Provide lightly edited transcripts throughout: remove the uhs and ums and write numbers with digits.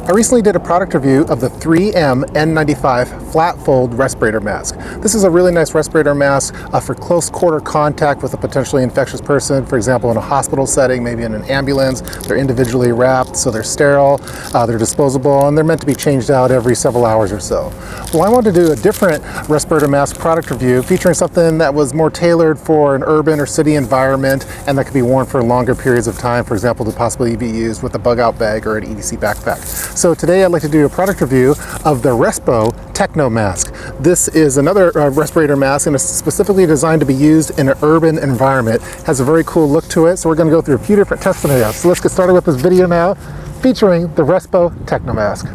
I recently did a product review of the 3M N95 flat fold respirator mask. This is a really nice respirator mask for close quarter contact with a potentially infectious person, for example in a hospital setting, maybe in an ambulance. They're individually wrapped, so they're sterile, they're disposable, and they're meant to be changed out every several hours or so. Well, I wanted to do a different respirator mask product review featuring something that was more tailored for an urban or city environment and that could be worn for longer periods of time, for example to possibly be used with a bug out bag or an EDC backpack. So today I'd like to do a product review of the Respro Techno mask. This is another respirator mask, and it's specifically designed to be used in an urban environment. It has a very cool look to it, so we're going to go through a few different test scenarios. So let's get started with this video now featuring the Respro Techno mask.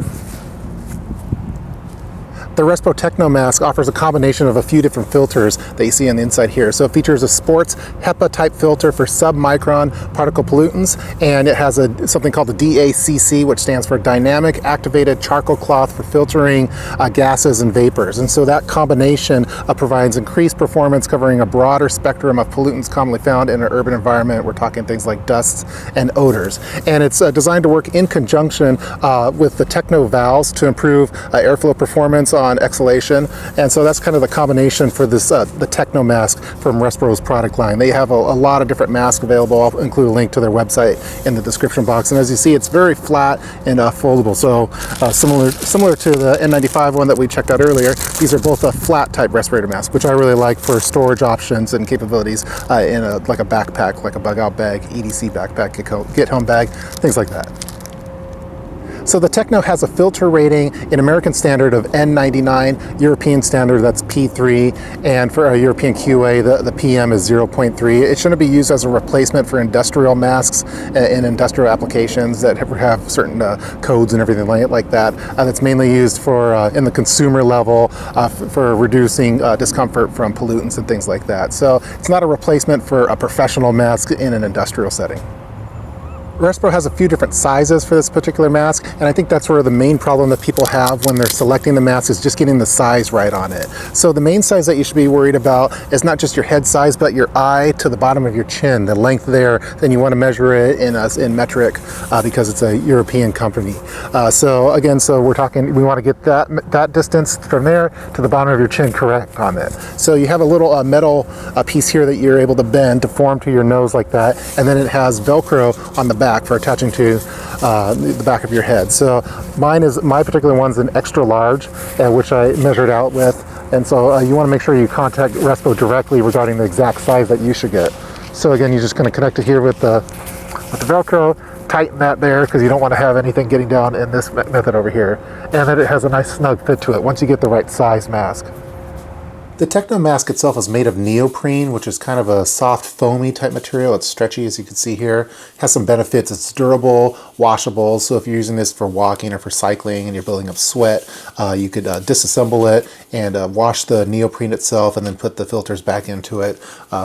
The Respro Techno mask offers a combination of a few different filters that you see on the inside here. So it features a Sports Hepa-Type filter for sub-micron particle pollutants, and it has something called the DACC, which stands for Dynamic Activated Charcoal Cloth for filtering gases and vapors. And so that combination provides increased performance, covering a broader spectrum of pollutants commonly found in an urban environment. We're talking things like dusts and odors. And it's designed to work in conjunction with the Techno valves to improve airflow performance on exhalation, and so that's kind of the combination for this the Techno mask from Respro's product line. They have a lot of different masks available. I'll include a link to their website in the description box, and as you see, it's very flat and foldable, so similar to the N95 one that we checked out earlier. These are both a flat type respirator mask, which I really like for storage options and capabilities in like a backpack, like a bug out bag, EDC backpack, get home bag, things like that. So the Techno has a filter rating in American standard of N99, European standard that's P3, and for a European QA the PM is 0.3. It shouldn't be used as a replacement for industrial masks in industrial applications that have certain codes and everything like that. That's mainly used for in the consumer level for reducing discomfort from pollutants and things like that. So it's not a replacement for a professional mask in an industrial setting. Respro has a few different sizes for this particular mask, and I think that's where the main problem that people have when they're selecting the mask is just getting the size right on it. So the main size that you should be worried about is not just your head size, but your eye to the bottom of your chin, the length there. Then you want to measure it in metric because it's a European company. So we're talking, we want to get that distance from there to the bottom of your chin correct on it. So you have a little metal piece here that you're able to bend to form to your nose like that, and then it has Velcro on the back for attaching to the back of your head. So my particular one's an extra large, which I measured out with, and so you want to make sure you contact Respro directly regarding the exact size that you should get. So again, you're just going to connect it here with the Velcro, tighten that there because you don't want to have anything getting down in this method over here, and then it has a nice snug fit to it once you get the right size mask. The Techno mask itself is made of neoprene, which is kind of a soft foamy type material. It's stretchy, as you can see here. It has some benefits. It's durable, washable, so if you're using this for walking or for cycling and you're building up sweat, you could disassemble it and wash the neoprene itself and then put the filters back into it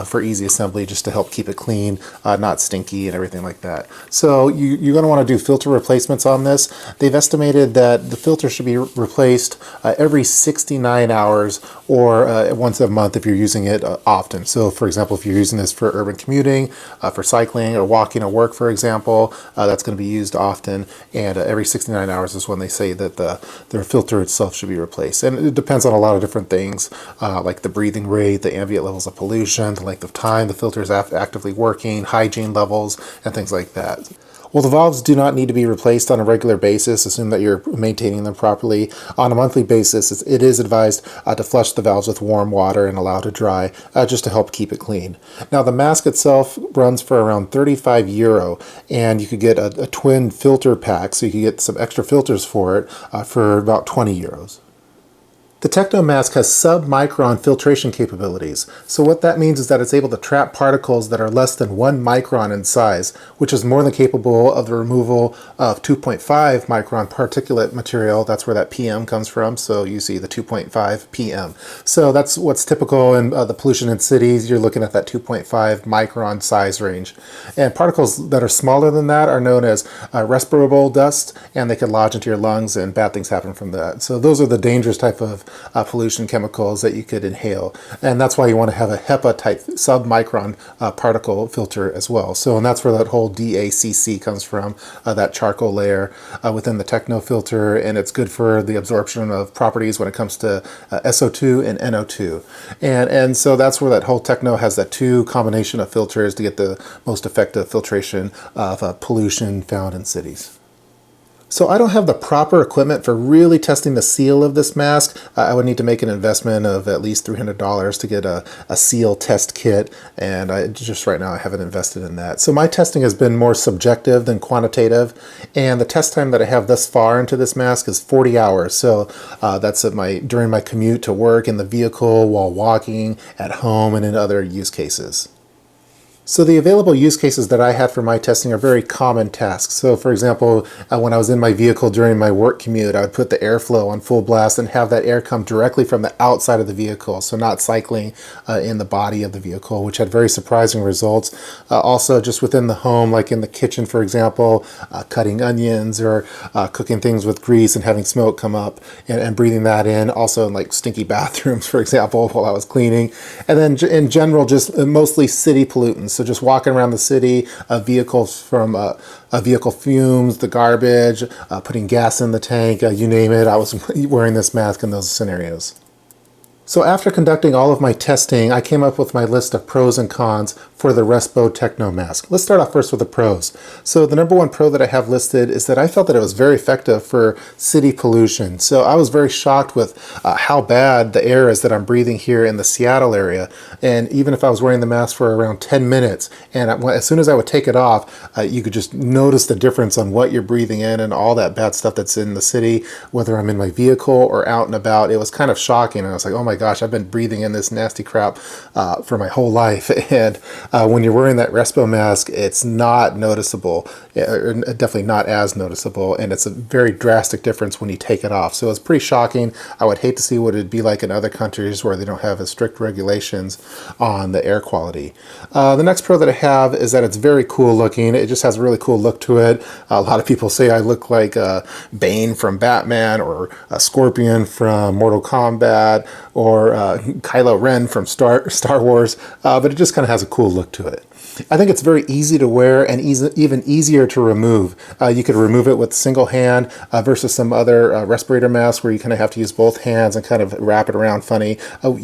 for easy assembly, just to help keep it clean, not stinky and everything like that. So you're going to want to do filter replacements on this. They've estimated that the filter should be replaced every 69 hours or once a month if you're using it often. So for example, if you're using this for urban commuting, for cycling or walking or work, for example, that's going to be used often, and every 69 hours is when they say that the filter itself should be replaced. And it depends on a lot of different things, like the breathing rate, the ambient levels of pollution, the length of time the filter is actively working, hygiene levels, and things like that. Well, the valves do not need to be replaced on a regular basis. Assume that you're maintaining them properly. On a monthly basis, it is advised to flush the valves with warm water and allow to dry, just to help keep it clean. Now, the mask itself runs for around €35, and you could get a twin filter pack, so you could get some extra filters for it for about €20. The Techno mask has sub-micron filtration capabilities. So what that means is that it's able to trap particles that are less than 1 micron in size, which is more than capable of the removal of 2.5 micron particulate material. That's where that PM comes from. So you see the 2.5 PM. So that's what's typical in the pollution in cities. You're looking at that 2.5 micron size range. And particles that are smaller than that are known as respirable dust, and they can lodge into your lungs and bad things happen from that. So those are the dangerous type of pollution chemicals that you could inhale. And that's why you want to have a HEPA-type sub-micron particle filter as well. So, and that's where that whole DACC comes from, that charcoal layer within the Techno filter, and it's good for the absorption of properties when it comes to SO2 and NO2. And so that's where that whole Techno has that two combination of filters to get the most effective filtration of pollution found in cities. So I don't have the proper equipment for really testing the seal of this mask. I would need to make an investment of at least $300 to get a seal test kit, and just right now I haven't invested in that. So my testing has been more subjective than quantitative, and the test time that I have thus far into this mask is 40 hours. So that's during my commute to work, in the vehicle, while walking, at home, and in other use cases. So the available use cases that I had for my testing are very common tasks. So for example, when I was in my vehicle during my work commute, I would put the airflow on full blast and have that air come directly from the outside of the vehicle, so not cycling in the body of the vehicle, which had very surprising results. Also just within the home, like in the kitchen, for example, cutting onions or cooking things with grease and having smoke come up and breathing that in. Also in like stinky bathrooms, for example, while I was cleaning. And then in general, just mostly city pollutants. So just walking around the city, vehicles from vehicle fumes, the garbage, putting gas in the tank, you name it. I was wearing this mask in those scenarios. So after conducting all of my testing, I came up with my list of pros and cons for the Respro Techno mask. Let's start off first with the pros. So the number one pro that I have listed is that I felt that it was very effective for city pollution. So I was very shocked with how bad the air is that I'm breathing here in the Seattle area. And even if I was wearing the mask for around 10 minutes, and as soon as I would take it off, you could just notice the difference on what you're breathing in and all that bad stuff that's in the city, whether I'm in my vehicle or out and about. It was kind of shocking. And I was like, oh my gosh, I've been breathing in this nasty crap for my whole life. And when you're wearing that Respro mask, it's not noticeable, or definitely not as noticeable, and it's a very drastic difference when you take it off. So it's pretty shocking. I would hate to see what it'd be like in other countries where they don't have as strict regulations on the air quality. The next pro that I have is that it's very cool looking. It just has a really cool look to it. A lot of people say I look like Bane from Batman, or Scorpion from Mortal Kombat, or Kylo Ren from Star Wars, but it just kind of has a cool look to it. I think it's very easy to wear and even easier to remove. You could remove it with single hand versus some other respirator masks where you kind of have to use both hands and kind of wrap it around funny.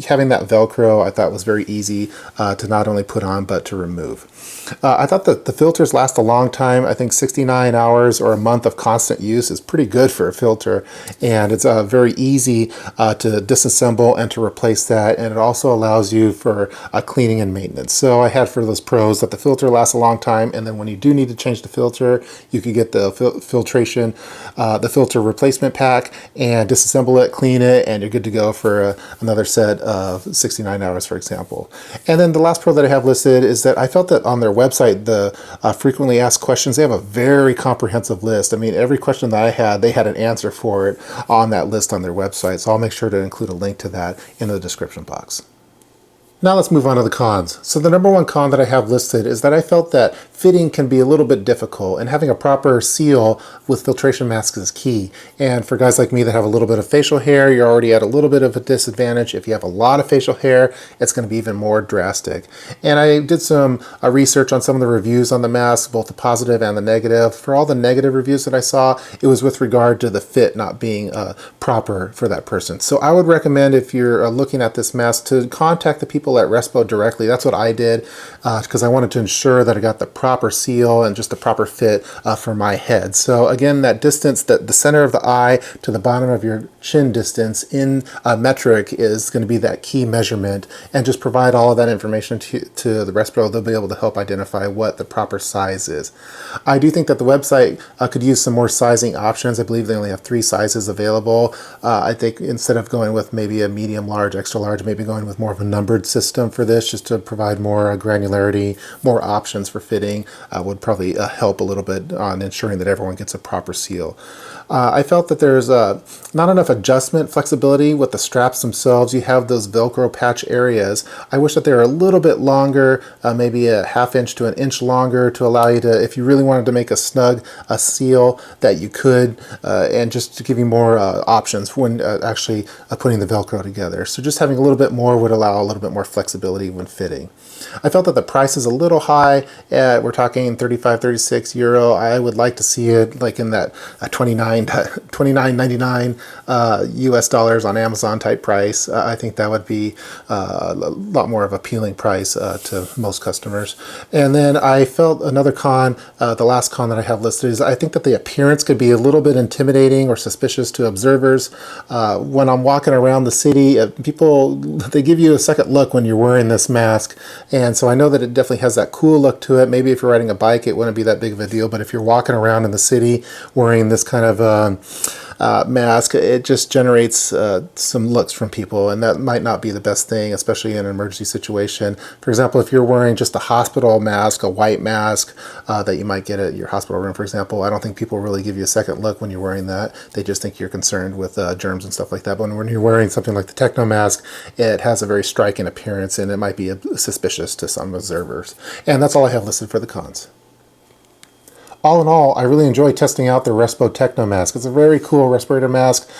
Having that Velcro I thought was very easy to not only put on but to remove. I thought that the filters last a long time. I think 69 hours or a month of constant use is pretty good for a filter, and it's very easy to disassemble and to replace that, and it also allows you for cleaning and maintenance. So I had for those pros that the filter lasts a long time, and then when you do need to change the filter, you could get the the filter replacement pack and disassemble it, clean it, and you're good to go for another set of 69 hours, for example. And then the last pro that I have listed is that I felt that on their website, the frequently asked questions, they have a very comprehensive list. I mean, every question that I had, they had an answer for it on that list on their website. So I'll make sure to include a link to that in the description box. Now let's move on to the cons. So the number one con that I have listed is that I felt that fitting can be a little bit difficult, and having a proper seal with filtration masks is key. And for guys like me that have a little bit of facial hair, you're already at a little bit of a disadvantage. If you have a lot of facial hair, it's going to be even more drastic. And I did some research on some of the reviews on the mask, both the positive and the negative. For all the negative reviews that I saw, it was with regard to the fit not being proper for that person. So I would recommend, if you're looking at this mask, to contact the people at Respro directly. That's what I did because I wanted to ensure that I got the proper seal and just the proper fit for my head. So again, that distance, the center of the eye to the bottom of your chin distance in metric is going to be that key measurement, and just provide all of that information to the Respro. They'll be able to help identify what the proper size is. I do think that the website could use some more sizing options. I believe they only have 3 sizes available. I think instead of going with maybe a medium, large, extra large, maybe going with more of a numbered system for this, just to provide more granularity, more options for fitting, would probably help a little bit on ensuring that everyone gets a proper seal. I felt that there's not enough adjustment flexibility with the straps themselves. You have those Velcro patch areas. I wish that they were a little bit longer, maybe a ½ inch to an inch longer, to allow you to, if you really wanted to make a snug seal, that you could, and just to give you more options when actually putting the Velcro together. So just having a little bit more would allow a little bit more flexibility when fitting. I felt that the price is a little high. We're talking 35, 36 euro. I would like to see it like in that $29.99 US dollars on Amazon type price. I think that would be a lot more of an appealing price to most customers. And then I felt another con, the last con that I have listed, is I think that the appearance could be a little bit intimidating or suspicious to observers. When I'm walking around the city, people, they give you a second look when you're wearing this mask. And so I know that it definitely has that cool look to it. Maybe if you're riding a bike, it wouldn't be that big of a deal. But if you're walking around in the city wearing this kind of mask, it just generates some looks from people, and that might not be the best thing, especially in an emergency situation. For example, if you're wearing just a hospital mask, a white mask that you might get at your hospital room, for example, I don't think people really give you a second look when you're wearing that. They just think you're concerned with germs and stuff like that. But when you're wearing something like the Techno mask, it has a very striking appearance, and it might be suspicious to some observers. And that's all I have listed for the cons. All in all, I really enjoy testing out the Respro Techno mask. It's a very cool respirator mask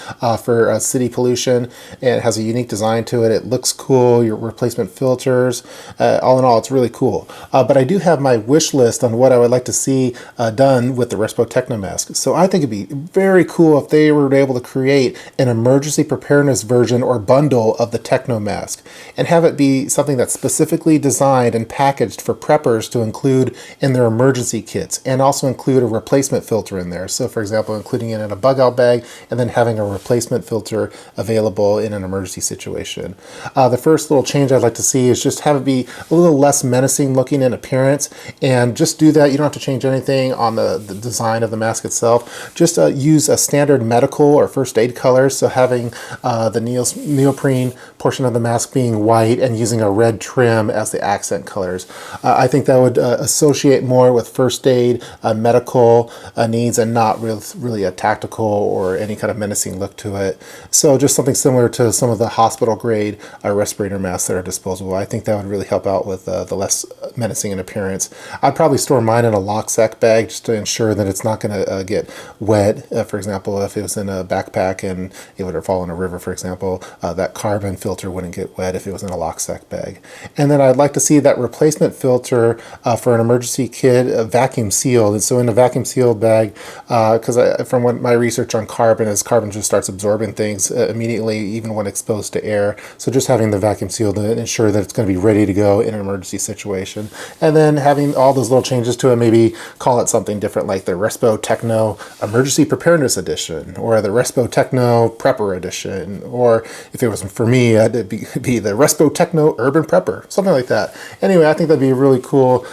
for city pollution, and it has a unique design to it. It looks cool, your replacement filters. All in all, it's really cool. But I do have my wish list on what I would like to see done with the Respro Techno mask. So I think it'd be very cool if they were able to create an emergency preparedness version or bundle of the Techno mask, and have it be something that's specifically designed and packaged for preppers to include in their emergency kits, and also include a replacement filter in there. So for example, including it in a bug out bag and then having a replacement filter available in an emergency situation. The first little change I'd like to see is just have it be a little less menacing looking in appearance, and just do that. You don't have to change anything on the design of the mask itself. Just use a standard medical or first aid colors. So having the neoprene portion of the mask being white and using a red trim as the accent colors. I think that would associate more with first aid, medical needs, and not really a tactical or any kind of menacing look to it. So just something similar to some of the hospital grade respirator masks that are disposable. I think that would really help out with the less menacing in appearance. I'd probably store mine in a lock-sack bag just to ensure that it's not going to get wet. For example, if it was in a backpack and it would fall in a river, for example, that carbon filter wouldn't get wet if it was in a lock-sack bag. And then I'd like to see that replacement filter for an emergency kit vacuum sealed. And so in a vacuum sealed bag, because from what my research on carbon is, carbon just starts absorbing things immediately, even when exposed to air. So just having the vacuum sealed to ensure that it's going to be ready to go in an emergency situation. And then having all those little changes to it, maybe call it something different like the Respro Techno Emergency Preparedness Edition, or the Respro Techno Prepper Edition, or if it was for me, it'd be the Respro Techno Urban Prepper, something like that. Anyway, I think that'd be a really cool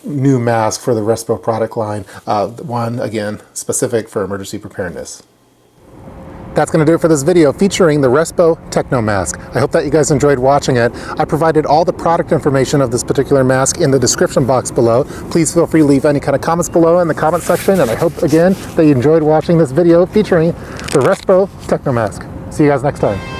new mask for the Respro product line. One, again, specific for emergency preparedness. That's going to do it for this video featuring the Respro Techno mask. I hope that you guys enjoyed watching it. I provided all the product information of this particular mask in the description box below. Please feel free to leave any kind of comments below in the comment section, and I hope again that you enjoyed watching this video featuring the Respro Techno mask. See you guys next time.